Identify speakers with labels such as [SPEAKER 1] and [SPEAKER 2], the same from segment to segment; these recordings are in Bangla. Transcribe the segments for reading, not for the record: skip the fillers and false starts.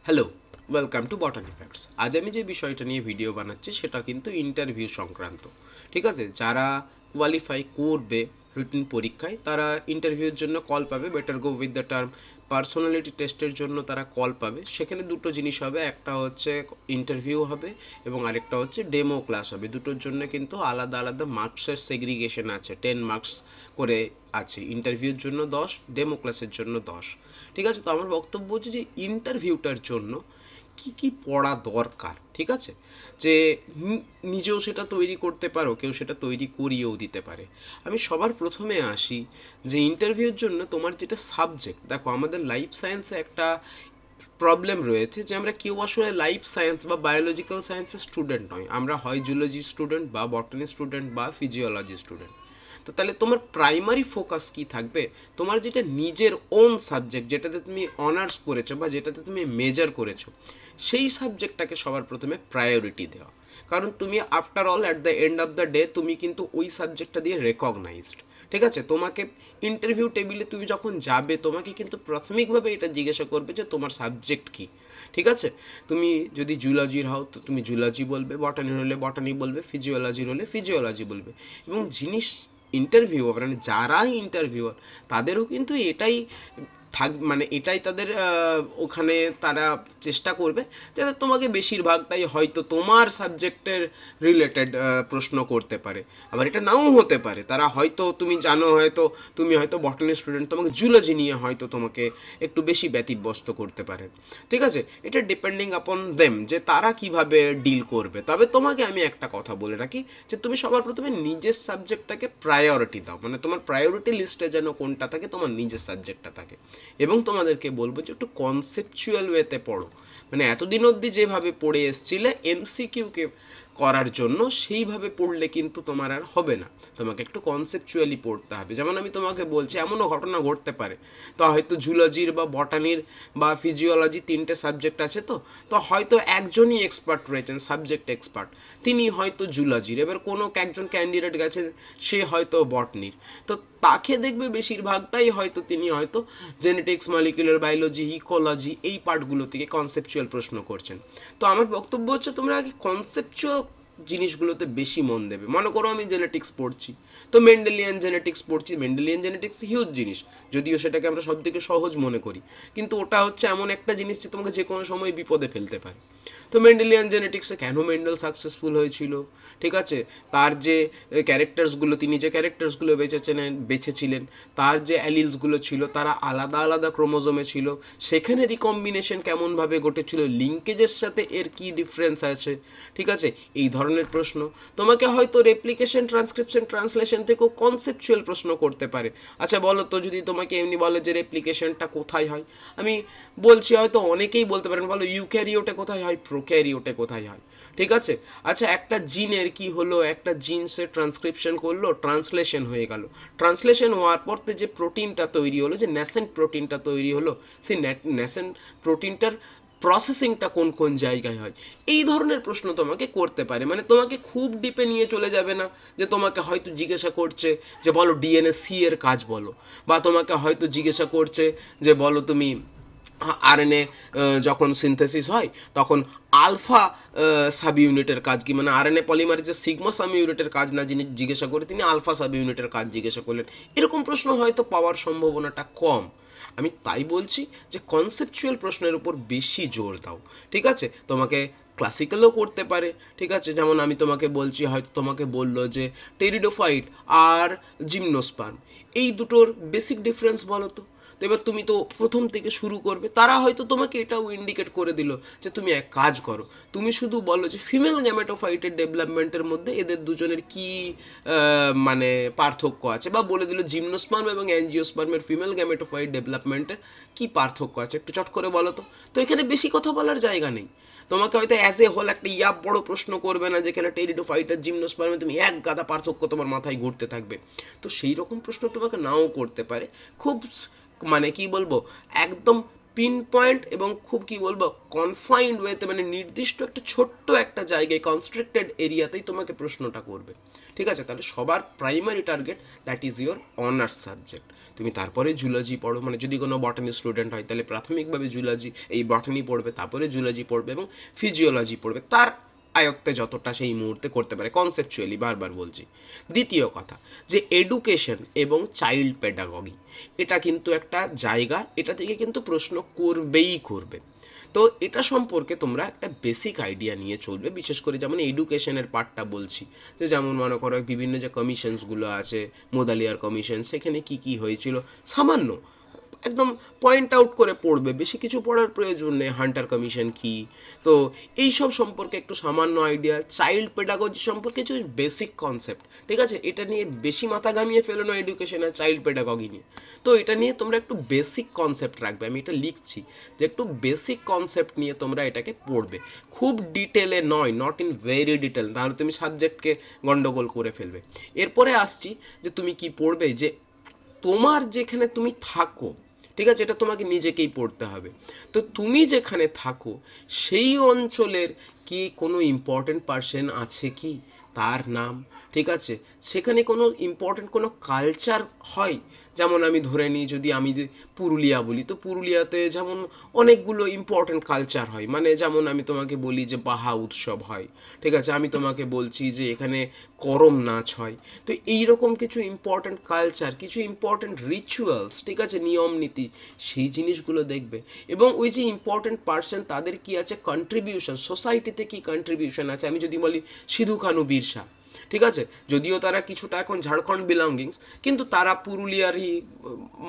[SPEAKER 1] Hello, welcome to বটানি facts. আজ আমি যে বিষয়টা নিয়ে ভিডিও বানাচ্ছি সেটা কিন্তু ইন্টারভিউ সংক্রান্ত। ঠিক আছে, যারা কোয়ালিফাই করবে রিটেন পরীক্ষায় তারা ইন্টারভিউর জন্য কল পাবে। Better go with the term personality টেস্টের জন্য তারা কল পাবে। সেখানে দুটো জিনিস হবে, একটা হচ্ছে ইন্টারভিউ হবে এবং আরেকটা হচ্ছে ডেমো ক্লাস হবে। দুটোর জন্য কিন্তু আলাদা আলাদা মার্কসের সেগ্রিগেশন আছে, 10 মার্কস করে আছে। ইন্টারভিউর জন্য 10, ডেমো ক্লাসের জন্য 10। ঠিক আছে, তো আমার বক্তব্য হচ্ছে যে ইন্টারভিউটার জন্য কি কি পড়া দরকার। ঠিক আছে, যে নিজেও সেটা তৈরি করতে পারো, কেউ সেটা তৈরি করিয়েও দিতে পারে। আমি সবার প্রথমে আসি যে ইন্টারভিউর জন্য তোমার যেটা সাবজেক্ট, দেখো আমাদের লাইফ সায়েন্সে একটা প্রবলেম রয়েছে যে আমরা কেউ আসলে লাইফ সায়েন্স বা বায়োলজিক্যাল সায়েন্সের স্টুডেন্ট নয়। আমরা হয় জুলজি স্টুডেন্ট বা বটানি স্টুডেন্ট বা ফিজিওলজি স্টুডেন্ট। তো তাহলে তোমার প্রাইমারি ফোকাস কি থাকবে? তোমার যেটা নিজের ওন সাবজেক্ট, যেটাতে তুমি অনার্স করেছো বা যেটাতে তুমি মেজর করেছো, সেই সাবজেক্টটাকে সবার প্রথমে প্রায়োরিটি দেওয়া। কারণ তুমি after all at the end of the day তুমি কিন্তু ওই সাবজেক্টটা দিয়ে রেকগনাইজড। ঠিক আছে, তোমাকে ইন্টারভিউ টেবিলে তুমি যখন যাবে তোমাকে কিন্তু প্রাথমিকভাবে এটা জিজ্ঞাসা করবে যে তোমার সাবজেক্ট কী। ঠিক আছে, তুমি যদি জুলজির হও তো তুমি জুলজি বলবে, বটানির হলে বটানি বলবে, ফিজিওলজির হলে ফিজিওলজি বলবে। এবং জিনিস ইন্টারভিউয়ার মানে যারা ইন্টারভিউয়ার তাদেরও কিন্তু এটাই মানে এটাই তাদের ওখানে তারা চেষ্টা করবে যাতে তোমাকে বেশিরভাগটাই হয়তো তোমার সাবজেক্টের রিলেটেড প্রশ্ন করতে পারে। আবার এটা নাও হতে পারে, তারা হয়তো তুমি জানো, হয়তো তুমি হয়তো বটানি স্টুডেন্ট, তোমাকে জুলজি নিয়ে হয়তো তোমাকে একটু বেশি ব্যতিব্যস্ত করতে পারে। ঠিক আছে, এটা ডিপেন্ডিং আপন দেম যে তারা কিভাবে ডিল করবে। তবে তোমাকে আমি একটা কথা বলে রাখি যে তুমি সবার প্রথমে নিজের সাবজেক্টটাকে প্রায়োরিটি দাও। মানে তোমার প্রায়োরিটি লিস্টে যেন কোনটা থাকে, তোমার নিজের সাবজেক্টটা থাকে। এবং তোমাদেরকে বলবো যে একটু কনসেপচুয়াল ওয়েতে পড়ো। মানে এতদিন অবধি যেভাবে পড়ে এসছিলে এমসিকিউকে করার জন্য, সেইভাবে পড়লে কিন্তু তোমার আর হবে না। তোমাকে একটু কনসেপচুয়ালি পড়তে হবে। যেমন আমি তোমাকে বলছি, এমনও ঘটনা ঘটতে পারে, তো হয়তো জুলজির বা বটানির বা ফিজিওলজি তিনটে সাবজেক্ট আছে, তো তো হয়তো একজনই এক্সপার্ট রয়েছেন, সাবজেক্ট এক্সপার্ট, তিনি হয়তো জুলজির। এবার কোনো একজন ক্যান্ডিডেট গেছেন, সে হয়তো বটনির, তো তাকে দেখবে বেশিরভাগটাই হয়তো তিনি হয়তো জেনেটিক্স, মলিকুলার বায়োলজি, ইকোলজি এই পার্টগুলো থেকে কনসেপচুয়াল প্রশ্ন করছেন। তো আমার বক্তব্য হচ্ছে তোমরা আগে কনসেপচুয়াল জিনিসগুলোতে বেশি মন দেবে। মনে করো আমি জেনেটিক্স পড়ছি, তো মেন্ডেলিয়ান জেনেটিক্স পড়ছি। মেন্ডেলিয়ান জেনেটিক্স হিউজ জিনিস, যদিও সেটাকে আমরা সব থেকে সহজ মনে করি, কিন্তু ওটা হচ্ছে এমন একটা জিনিস যে তোমাকে যে কোনো সময় বিপদে ফেলতে পারে। তো মেন্ডেলিয়ান জেনেটিক্সে কেন মেন্ডেল সাকসেসফুল হয়েছিল, ঠিক আছে, তার যে ক্যারেক্টার্সগুলো, তিনি যে ক্যারেক্টার্সগুলো বেছেছিলেন, তার যে অ্যালিলসগুলো ছিল তারা আলাদা আলাদা ক্রোমোজোমে ছিল, সেখানে রিকম্বিনেশন কেমনভাবে ঘটেছিল, লিঙ্কেজের সাথে এর কি ডিফারেন্স আছে। ঠিক আছে, এই ধরনের প্রশ্ন তোমাকে হয়তো রেপ্লিকেশন, ট্রান্সক্রিপশন, ট্রান্সলেশন থেকেও কনসেপচুয়াল প্রশ্ন করতে পারে। আচ্ছা বলো তো, যদি তোমাকে এমনি বলে যে রেপ্লিকেশনটা কোথায় হয়, আমি বলছি হয়তো অনেকেই বলতে পারেন, বলো ইউক্যারিওটে কোথায় হয়, প্রোক্যারিওটে কোথায় হয়। ঠিক আছে, আচ্ছা একটা জিনের কি হলো, একটা জিনসে ট্রান্সক্রিপশন করলো, ট্রান্সলেশন হয়ে গেল, ট্রান্সলেশন হওয়ার পর যে প্রোটিনটা তৈরি হলো, যে ন্যাসেন্ট প্রোটিনটা তৈরি হলো, সেই ন্যাসেন্ট প্রোটিনটার প্রসেসিংটা কোন কোন জায়গায় হয়। এই ধরনের প্রশ্ন তোমাকে করতে পারে। মানে তোমাকে খুব ডিপে নিয়ে চলে যাবে না, যে তোমাকে হয়তো জিজ্ঞাসা করছে যে বলো ডিএনএ সি এর কাজ বলো, বা তোমাকে হয়তো জিজ্ঞাসা করছে যে বলো তুমি আরএনএ যখন সিনথেসিস হয় তখন আলফা সাব ইউনিটের কাজ কি, মানে আরএনএ পলিমারেজের সিগমা সাব ইউনিটের কাজ না যিনি জিজ্ঞাসা করে, তিনি আলফা সাব ইউনিটের কাজ জিজ্ঞাসা করলেন। এরকম প্রশ্ন হয়তো পাওয়ার সম্ভাবনাটা কম। আমি তাই বলছি যে কনসেপচুয়াল প্রশ্নের উপর বেশি জোর দাও। ঠিক আছে, তোমাকে ক্লাসিক্যালও করতে পারে। ঠিক আছে, যেমন আমি তোমাকে বলছি, হয়তো তোমাকে বললো যে টেরিডোফাইট আর জিমনোস্পার্ম, এই দুটোর বেসিক ডিফারেন্স বলো তো। তো এবার তুমি তো প্রথম থেকে শুরু করবে, তারা হয়তো তোমাকে এটাও ইন্ডিকেট করে দিল যে তুমি এক কাজ করো, তুমি শুধু বলো যে ফিমেল গ্যামেটোফাইটের ডেভেলপমেন্টের মধ্যে এদের দুজনের কি মানে পার্থক্য আছে, বা বলে দিল জিমনোস্পার্ম এবং অ্যাঞ্জিওস্পার্মের ফিমেল গ্যামেটোফাইট ডেভেলপমেন্টের কি পার্থক্য আছে, একটু চট করে বলো তো। তো এখানে বেশি কথা বলার জায়গা নেই। তোমাকে হয়তো অ্যাজ এ হোল একটা বড় প্রশ্ন করবে না, যেখানে টেরিডোফাইট আর জিমনোস্পার্মে তুমি এক গাদা পার্থক্য তোমার মাথায় ঘুরতে থাকবে। তো সেই রকম প্রশ্ন তোমাকে নাও করতে পারে। খুব মানে কি বলবো, একদম পিন পয়েন্ট এবং খুব কি বলবো কনফাইন্ড ওয়েতে, মানে নির্দিষ্ট একটা ছোট্ট একটা জায়গায় কনস্ট্রিক্টেড এরিয়াতেই তোমাকে প্রশ্নটা করবে। ঠিক আছে, তাহলে সবার primary target that is your honours subject. তুমি তারপরে জুলজি পড়ো, মানে যদি কোনো বটানি স্টুডেন্ট হয় তাহলে প্রাথমিকভাবে জুলজি এই বটানি পড়বে, তারপরে জুলজি পড়বে এবং ফিজিওলজি পড়বে, তার আয়ত্তে যতটা সেই মুহূর্তে করতে পারে কনসেপচুয়ালি, বারবার বলছি। দ্বিতীয় কথা যে এডুকেশন এবং চাইল্ড পেডাগগি, এটা কিন্তু একটা জায়গা, এটা থেকে কিন্তু প্রশ্ন করবেই করবে। তো এটা সম্পর্কে তোমরা একটা বেসিক আইডিয়া নিয়ে চলবে, বিশেষ করে যেমন এডুকেশনের পার্টটা বলছি, যে যেমন মনে করো বিভিন্ন যে কমিশনসগুলো আছে, মোদালিয়ার কমিশন, সেখানে কি কি হয়েছিল সামান্য একদম পয়েন্ট আউট করে পড়বে, বেশি কিছু পড়ার প্রয়োজন নেই। হান্টার কমিশন কি, তো এই সব সম্পর্কে একটু সামান্য আইডিয়া। চাইল্ড পেডাগজি সম্পর্কে কিছু বেসিক কনসেপ্ট, ঠিক আছে, এটা নিয়ে বেশি মাথা ঘামিয়ে ফেলো না এডুকেশন আর চাইল্ড পেডাগজি নিয়ে। তো এটা নিয়ে তোমরা একটু বেসিক কনসেপ্ট রাখবে, আমি এটা লিখছি যে একটু বেসিক কনসেপ্ট নিয়ে তোমরা এটাকে পড়বে, খুব ডিটেলে নয়, নট ইন ভেরি ডিটেল, তাহলে তুমি সাবজেক্টকে গন্ডগোল করে ফেলবে। এরপরে আসছি যে তুমি কি পড়বে, যে তোমার যেখানে তুমি থাকো, ঠিক আছে, এটা তোমাকে নিজেকেই পড়তে হবে। তো তুমি যেখানে থাকো সেই অঞ্চলের কি কোনো ইম্পর্টেন্ট পার্সন আছে কি, তার নাম, ঠিক আছে, সেখানে কোনো ইম্পর্টেন্ট কোনো কালচার হয়, যেমন আমি ধরে নিই যদি আমি পুরুলিয়া বলি, তো পুরুলিয়াতে যেমন অনেকগুলো ইম্পর্টেন্ট কালচার হয়, মানে যেমন আমি তোমাকে বলি যে বাহা উৎসব হয়, ঠিক আছে, আমি তোমাকে বলছি যে এখানে করম নাচ হয়। তো এইরকম কিছু ইম্পর্টেন্ট কালচার, কিছু ইম্পর্টেন্ট রিচুয়ালস, ঠিক আছে, নিয়ম নীতি, সেই জিনিসগুলো দেখবে। এবং ওই যে ইম্পর্টেন্ট পার্সন তাদের কি আছে কন্ট্রিবিউশন, সোসাইটিতে কি কন্ট্রিবিউশন আছে। আমি যদি বলি সিধু কানু বিরসা, ঠিক আছে, যদিও তারা কিছুটা এখন ঝাড়খণ্ড বিলঙ্গিংস, কিন্তু তারা পুরুলিয়ারই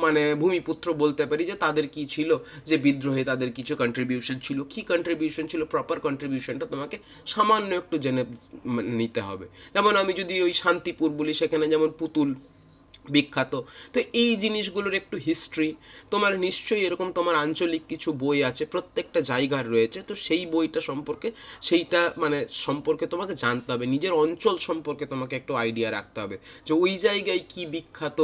[SPEAKER 1] মানে ভূমিপুত্র বলতে পারি, যে তাদের কি ছিল, যে বিদ্রোহে তাদের কিছু কন্ট্রিবিউশন ছিল, কি কন্ট্রিবিউশন ছিল, প্রপার কন্ট্রিবিউশনটা তোমাকে সামান্য একটু জেনে নিতে হবে। যেমন আমি যদি ওই শান্তিপুর বলি, সেখানে যেমন পুতুল বিখ্যাত। তো এই জিনিসগুলোর একটু হিস্ট্রি তোমার নিশ্চয়ই এরকম তোমার আঞ্চলিক কিছু বই আছে, প্রত্যেকটা জায়গার রয়েছে, তো সেই বইটা সম্পর্কে সেইটা মানে সম্পর্কে তোমাকে জানতে হবে, নিজের অঞ্চল সম্পর্কে তোমাকে একটু আইডিয়া রাখতে হবে, যে ওই জায়গায় কি বিখ্যাত,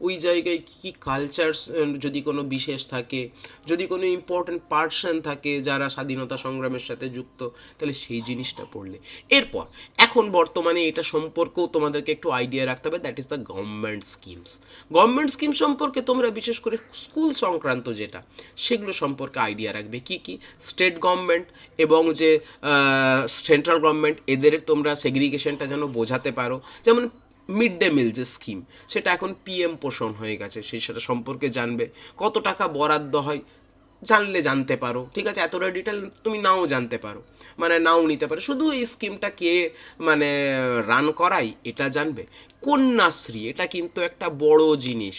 [SPEAKER 1] ওই জায়গায় কী কী কালচারস, যদি কোনো বিশেষ থাকে, যদি কোনো ইম্পর্টেন্ট পার্সন থাকে যারা স্বাধীনতা সংগ্রামের সাথে যুক্ত, তাহলে সেই জিনিসটা পড়লে। এরপর এখন বর্তমানে এটা সম্পর্কেও তোমাদেরকে একটু আইডিয়া রাখতে হবে, that is the government schemes. Government scheme সম্পর্কে তোমরা বিশেষ করে স্কুল সংক্রান্ত যেটা, সেগুলো সম্পর্কে আইডিয়া রাখবে। কি কি স্টেট গভর্নমেন্ট এবং যে সেন্ট্রাল গভর্নমেন্ট, এদের তোমরা সেগ্রিগেশনটা যেন বোঝাতে পারো। যেমন মিড ডে মিল যে স্কিম, সেটা এখন পিএম পোষণ হয়ে গেছে, সেটা সম্পর্কে জানবে। কত টাকা বরাদ্দ হয় জানলে জানতে পারো, ঠিক আছে, এতটা ডিটেল তুমি নাও জানতে পারো, মানে নাও নিতে পারো, শুধু এই স্কিমটা কে মানে রান করাই এটা জানবে। কন্যাশ্রী, এটা কিন্তু একটা বড় জিনিস,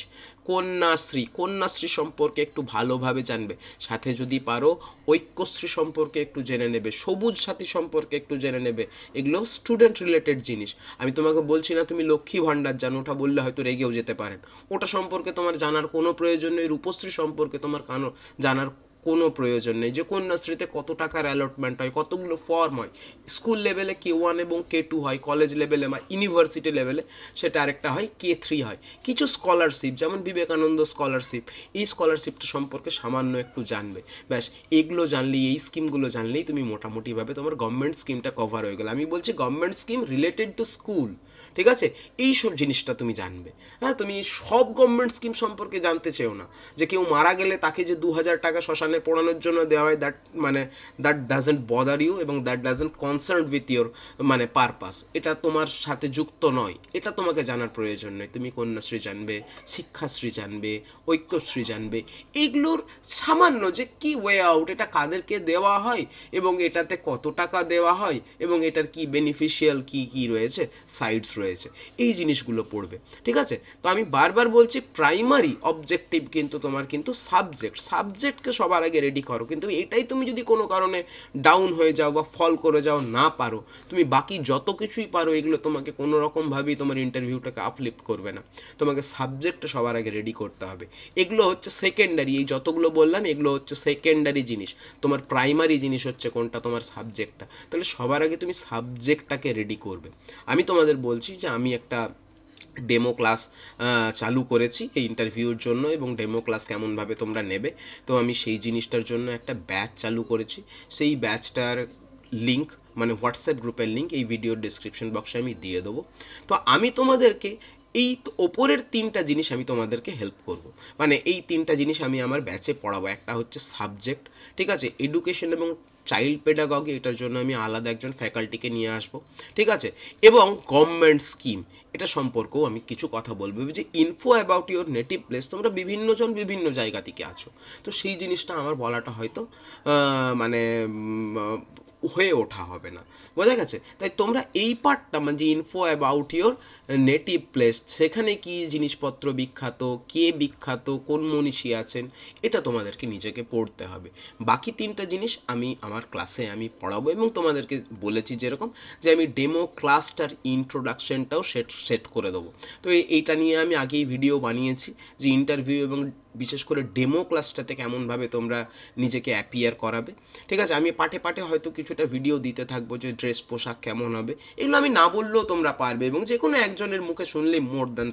[SPEAKER 1] কন্যাশ্রী, কন্যাশ্রী সম্পর্কে একটু ভালোভাবে জানবে। সাথে যদি পারো ঐক্যশ্রী সম্পর্কে একটু জেনে নেবে, সবুজ সাথী সম্পর্কে একটু জেনে নেবে, এগুলো স্টুডেন্ট রিলেটেড জিনিস। আমি তোমাকে বলছি না তুমি লক্ষ্মী ভাণ্ডার জানো, ওটা বললে হয়তো রেগেও যেতে পারেন, ওটা সম্পর্কে তোমার জানার কোনো প্রয়োজন নেই। রূপশ্রী সম্পর্কে তোমার জানার কোনো প্রয়োজন নেই, যে কন্যাশ্রীতে কত টাকার অ্যালটমেন্ট হয়, কতগুলো ফর্ম হয়, স্কুল লেভেলে K1 এবং K2 হয়, কলেজ লেভেলে বা ইউনিভার্সিটি লেভেলে সেটা আরেকটা হয়, K3 হয়। কিছু স্কলারশিপ যেমন বিবেকানন্দ স্কলারশিপ, এই স্কলারশিপটা সম্পর্কে সামান্য একটু জানবে, ব্যাস। এগুলো জানলেই, এই স্কিমগুলো জানলেই তুমি মোটামুটিভাবে তোমার গভর্নমেন্ট স্কিমটা কভার হয়ে গেল। আমি বলছি government scheme related to school, ঠিক আছে, এই সব জিনিসটা তুমি জানবে। হ্যাঁ, তুমি সব গভর্নমেন্ট স্কিম সম্পর্কে জানতে চেও না, যে কেউ মারা গেলে তাকে যে 2000 টাকা শ্মশানে পোড়ানোর জন্য দেওয়া হয়, দ্যাট ডাজেন্ট বদার ইউ এবং that doesn't concern with your মানে পারপাস, এটা তোমার সাথে যুক্ত নয়, এটা তোমাকে জানার প্রয়োজন নেই। তুমি কন্যাশ্রী জানবে, শিক্ষাশ্রী জানবে, ঐক্যশ্রী জানবে, এইগুলোর সামান্য যে কি ওয়ে আউট, এটা কাদেরকে দেওয়া হয় এবং এটাতে কত টাকা দেওয়া হয় এবং এটার কি বেনিফিশিয়াল কি কি রয়েছে, সাইডস রয়েছে, এই জিনিসগুলো পড়বে, ঠিক আছে। তো আমি বারবার বলছি প্রাইমারি অবজেক্টিভ কিন্তু তোমার কিন্তু সাবজেক্টকে সবার আগে রেডি করো, কিন্তু এটাই তুমি যদি কোনো কারণে ডাউন হয়ে যাও বা ফল করে যাও, না পারো, তুমি বাকি যত কিছুই পারো এগুলো তোমাকে কোনো রকমভাবেই তোমার ইন্টারভিউটাকে আপলিফ্ট করবে না। তোমাকে সাবজেক্টটা সবার আগে রেডি করতে হবে। এগুলো হচ্ছে সেকেন্ডারি, এই যতগুলো বললাম এগুলো হচ্ছে সেকেন্ডারি জিনিস। তোমার প্রাইমারি জিনিস হচ্ছে কোনটা, তোমার সাবজেক্টটা। তাহলে সবার আগে তুমি সাবজেক্টটাকে রেডি করবে। আমি তোমাদের বলছি যে আমি একটা ডেমো ক্লাস চালু করেছি এই ইন্টারভিউর জন্য, এবং ডেমো ক্লাস কেমনভাবে তোমরা নেবে, তো আমি সেই জিনিসটার জন্য একটা ব্যাচ চালু করেছি। সেই ব্যাচটার লিঙ্ক, মানে হোয়াটসঅ্যাপ গ্রুপের লিঙ্ক এই ভিডিওর ডেসক্রিপশন বক্সে আমি দিয়ে দেবো। তো আমি তোমাদেরকে এই ওপরের 3টা জিনিস আমি তোমাদেরকে হেল্প করব, মানে এই 3টা জিনিস আমি আমার ব্যাচে পড়াবো। একটা হচ্ছে সাবজেক্ট, ঠিক আছে, এডুকেশন এবং চাইল্ড পেডাগজি, এটার জন্য আমি আলাদা একজন ফ্যাকাল্টিকে নিয়ে আসবো, ঠিক আছে, এবং গভর্নমেন্ট স্কিম এটা সম্পর্কেও আমি কিছু কথা বলবো, যে info about your native place, তোমরা বিভিন্নজন বিভিন্ন জায়গা থেকে আছো, তো সেই জিনিসটা আমার বলাটা হয়তো মানে হয়ে ওঠা হবে না, বোঝা গেছে? তাই তোমরা এই পার্টটা, মানে যে info about your native place, সেখানে কি জিনিসপত্র বিখ্যাত, কে বিখ্যাত, কোন মনীষী আছেন, এটা তোমাদেরকে নিজেকে পড়তে হবে। বাকি 3টা জিনিস আমি আমার ক্লাসে আমি পড়াবো, এবং তোমাদেরকে বলেছি যেরকম যে আমি ডেমো ক্লাসটার ইন্ট্রোডাকশনটাও সেট করে দেবো। তো এইটা নিয়ে আমি আগেই ভিডিও বানিয়েছি, যে ইন্টারভিউ এবং বিশেষ করে ডেমো ক্লাসটাতে কেমনভাবে তোমরা নিজেকে অ্যাপিয়ার করাবে, ঠিক আছে। আমি পাটে পাটে হয়তো কিছুটা ভিডিও দিতে থাকবো, যে ড্রেস পোশাক কেমন হবে, এগুলো আমি না বললেও তোমরা পারবে, এবং যে কোনো একজনের মুখে শুনলেই মোর দ্যান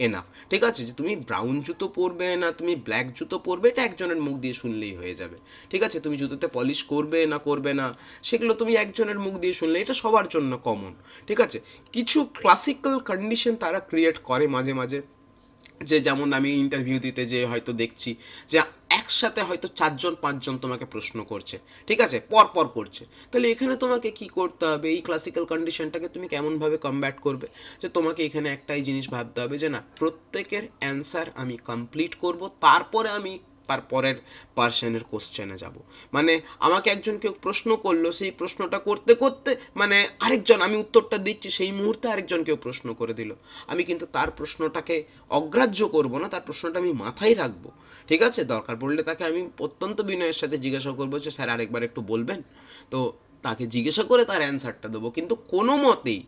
[SPEAKER 1] এনাফ, ঠিক আছে। যে তুমি ব্রাউন জুতো পরবে না তুমি ব্ল্যাক জুতো পরবে, এটা একজনের মুখ দিয়ে শুনলেই হয়ে যাবে, ঠিক আছে। তুমি জুতোতে পলিশ করবে না করবে না, সেগুলো তুমি একজনের মুখ দিয়ে শুনলে, এটা সবার জন্য কমন, ঠিক আছে। কিছু ক্লাসিক্যাল কন্ডিশন তারা ক্রিয়েট করে মাঝে মাঝে, যে যেমন আমি ইন্টারভিউ দিতে যে হয়তো দেখছি যে একসাথে হয়তো 4-5জন তোমাকে প্রশ্ন করছে, ঠিক আছে, পর পর করছে, তাহলে এখানে তোমাকে কি করতে হবে, এই ক্লাসিক্যাল কন্ডিশনটাকে তুমি কেমনভাবে কমব্যাট করবে, যে তোমাকে এখানে একটাই জিনিস ভাবতে হবে, যে না, প্রত্যেকের অ্যান্সার আমি কমপ্লিট করব, তারপরে আমি তারপরের পার্সনের কোশ্চেনে যাব। মানে আমাকে একজন কেউ প্রশ্ন করলো, সেই প্রশ্নটা করতে করতে মানে আরেকজন, আমি উত্তরটা দিচ্ছি সেই মুহূর্তে আরেকজন কেউ প্রশ্ন করে দিল, আমি কিন্তু তার প্রশ্নটাকে অগ্রাহ্য করব না, তার প্রশ্নটা আমি মাথায় রাখবো, ঠিক আছে। দরকার পড়লে তাকে আমি অত্যন্ত বিনয়ের সাথে জিজ্ঞাসা করবো যে স্যার আরেকবার একটু বলবেন, তো তাকে জিজ্ঞাসা করে তার অ্যান্সারটা দেবো, কিন্তু কোনো মতেই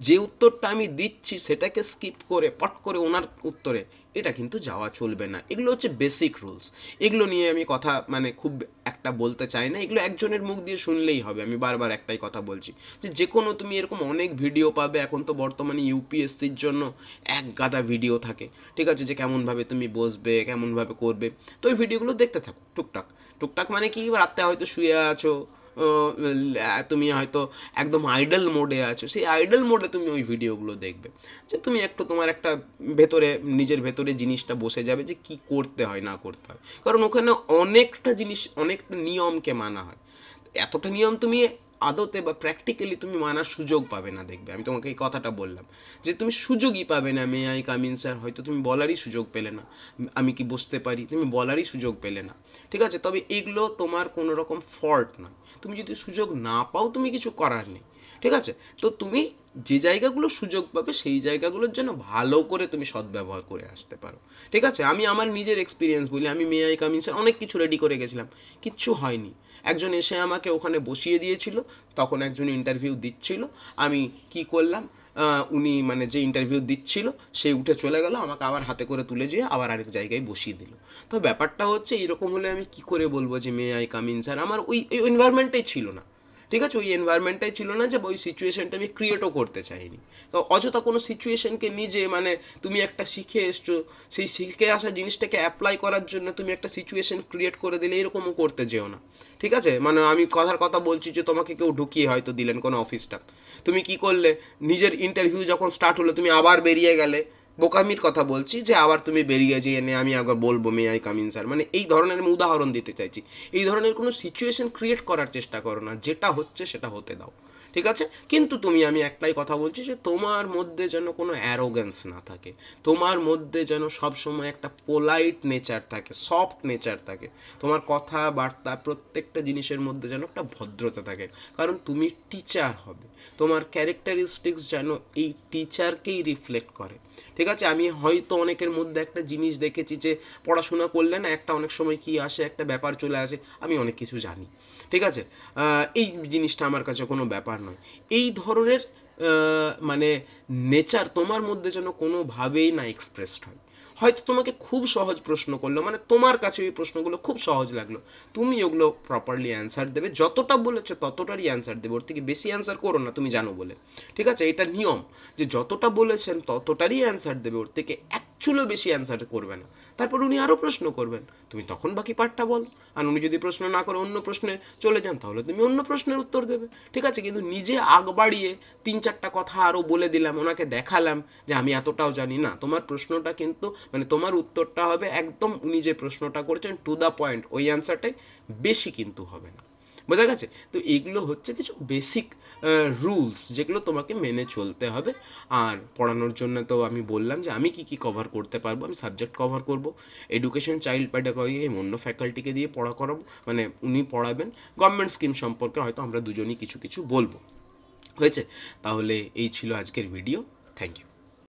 [SPEAKER 1] যে উত্তরটা আমি দিচ্ছি সেটাকে স্কিপ করে পট করে ওনার উত্তরে এটা কিন্তু যাওয়া চলবে না। এগুলো হচ্ছে বেসিক রুলস, এগুলো নিয়ে আমি কথা মানে খুব একটা বলতে চাই না, এগুলো একজনের মুখ দিয়ে শুনলেই হবে। আমি বারবার একটাই কথা বলছি, যে কোনো তুমি এরকম অনেক ভিডিও পাবে, এখন তো বর্তমানে ইউপিএসসির জন্য এক গাদা ভিডিও থাকে, ঠিক আছে, যে কেমনভাবে তুমি বসবে, কেমনভাবে করবে, তো ওই ভিডিওগুলো দেখতে থাকো টুকটাক টুকটাক। মানে কি, রাত্রে হয়তো শুয়ে আছো, তুমি হয়তো একদম আইডল মোডে আছো, সেই আইডল মোডে তুমি ওই ভিডিওগুলো দেখবে, যে তুমি একটু তোমার একটা ভেতরে নিজের ভেতরে জিনিসটা বসে যাবে, যে কি করতে হয় না করতে হয়, কারণ ওখানে অনেকটা জিনিস, অনেকটা নিয়মকে মানা হয়। এতটা নিয়ম তুমি আদতে বা প্র্যাকটিক্যালি তুমি মানার সুযোগ পাবে না, দেখবে আমি তোমাকে এই কথাটা বললাম, যে তুমি সুযোগই পাবে না। May I come in sir হয়তো তুমি বলারই সুযোগ পেলে না, আমি কি বসতে পারি তুমি বলারই সুযোগ পেলে না, ঠিক আছে। তবে এগুলো তোমার কোনো রকম ফল্ট নয়, তুমি যদি সুযোগ না পাও তুমি কিছু করার নেই, ঠিক আছে। তো তুমি যে জায়গাগুলো সুযোগ পাবে সেই জায়গাগুলোর জন্য ভালো করে তুমি সদ্ব্যবহার করে আসতে পারো, ঠিক আছে। আমি আমার নিজের এক্সপিরিয়েন্স বলি, আমি may I come in sir অনেক কিছু রেডি করে গেছিলাম, কিচ্ছু হয়নি। একজন এসে আমাকে ওখানে বসিয়ে দিয়েছিল, তখন একজন ইন্টারভিউ দিচ্ছিল, আমি কি করলাম, উনি মানে যে ইন্টারভিউ দিচ্ছিল সে উঠে চলে গেল, আমাকে আবার হাতে করে তুলে যেয়ে আবার আরেক জায়গায় বসিয়ে দিল। তো ব্যাপারটা হচ্ছে এরকম হলে আমি কি করে বলবো যে may I come in sir, আমার ওই এনভায়রনমেন্টটাই ছিল না, ঠিক আছে, ওই এনভায়রনমেন্টটাই ছিল না, যে ওই সিচুয়েশনটা আমি ক্রিয়েটও করতে চাইনি। তো অযথা কোনো সিচুয়েশনকে নিজে, মানে তুমি একটা শিখে এসছো, সেই শিখে আসা জিনিসটাকে অ্যাপ্লাই করার জন্য তুমি একটা সিচুয়েশন ক্রিয়েট করে দিলে, এরকমও করতে যেও না, ঠিক আছে। মানে আমি কথার কথা বলছি, যে তোমাকে কেউ ঢুকিয়ে হয়তো দিলেন কোনো অফিসটা, তুমি কি করলে, নিজের ইন্টারভিউ যখন স্টার্ট হলো তুমি আবার বেরিয়ে গেলে, বোকামির কথা বলছি, যে আবার তুমি বেরিয়ে যেয়ে এনে আমি একবার বলবো may I come in sir, মানে এই ধরনের আমি উদাহরণ দিতে চাইছি। এই ধরনের কোনো সিচুয়েশন ক্রিয়েট করার চেষ্টা করো না, যেটা হচ্ছে সেটা হতে দাও, ঠিক আছে। কিন্তু আমি একটাই কথা বলছি, যে তোমার মধ্যে যেন কোনো অ্যারোগেন্স না থাকে, তোমার মধ্যে যেন সবসময় একটা পোলাইট নেচার থাকে, সফট নেচার থাকে, তোমার কথাবার্তা প্রত্যেকটা জিনিসের মধ্যে যেন একটা ভদ্রতা থাকে, কারণ তুমি টিচার হবে, তোমার ক্যারেক্টারিস্টিক্স যেন এই টিচারকেই রিফ্লেক্ট করে, ঠিক আছে। আমি হয়তো অনেকের মধ্যে একটা জিনিস দেখেছি, যে পড়াশোনা করলে না একটা অনেক সময় কি আসে, একটা ব্যাপার চলে আসে, আমি অনেক কিছু জানি, ঠিক আছে, এই জিনিসটা আমার কাছে কোনো ব্যাপার নয়, এই ধরনের মানে নেচার তোমার মধ্যে যেন কোনোভাবেই না এক্সপ্রেসড হয়। হয়তো তোমাকে খুব সহজ প্রশ্ন করলো, মানে তোমার কাছে ওই প্রশ্নগুলো খুব সহজ লাগলো, তুমি ওগুলো প্রপারলি অ্যান্সার দেবে, যতটা বলেছে ততটারই অ্যান্সার দেবে, ওর থেকে বেশি অ্যান্সার করো না, তুমি জানো বলে। ঠিক আছে, এটা নিয়ম যে যতটা বলেছেন ততটারই অ্যান্সার দেবে, ওর থেকে অ্যাকচুয়ালি বেশি অ্যান্সার করবে না। তারপর উনি আরও প্রশ্ন করবেন, তুমি তখন বাকি পার্টটা বলো। আর উনি যদি প্রশ্ন না করে অন্য প্রশ্নে চলে যান, তাহলে তুমি অন্য প্রশ্নের উত্তর দেবে। ঠিক আছে, কিন্তু নিজে আগ বাড়িয়ে 3-4টা কথা আরও বলে দিলাম, ওনাকে দেখালাম যে আমি এতটাও জানি না, তোমার প্রশ্নটা কিন্তু মানে তোমার উত্তরটা হবে একদম উনি যে প্রশ্নটা করছেন টু দ্য পয়েন্ট, ওই অ্যান্সারটাই, বেশি কিন্তু হবে না। বোঝা গেছে? তো এগুলো হচ্ছে কিছু বেসিক রুলস যেগুলো তোমাকে মেনে চলতে হবে। আর পড়ানোর জন্য তো আমি বললাম যে আমি কি কি কভার করতে পারবো। আমি সাবজেক্ট কভার করব, এডুকেশন চাইল্ড প্যাডাগজি অন্য ফ্যাকাল্টিকে দিয়ে পড়া করাবো, মানে উনি পড়াবেন, গভর্নমেন্ট স্কিম সম্পর্কে হয়তো আমরা দুজনই কিছু কিছু বলবো। হয়েছে? তাহলে এই ছিল আজকের ভিডিও। Thank you.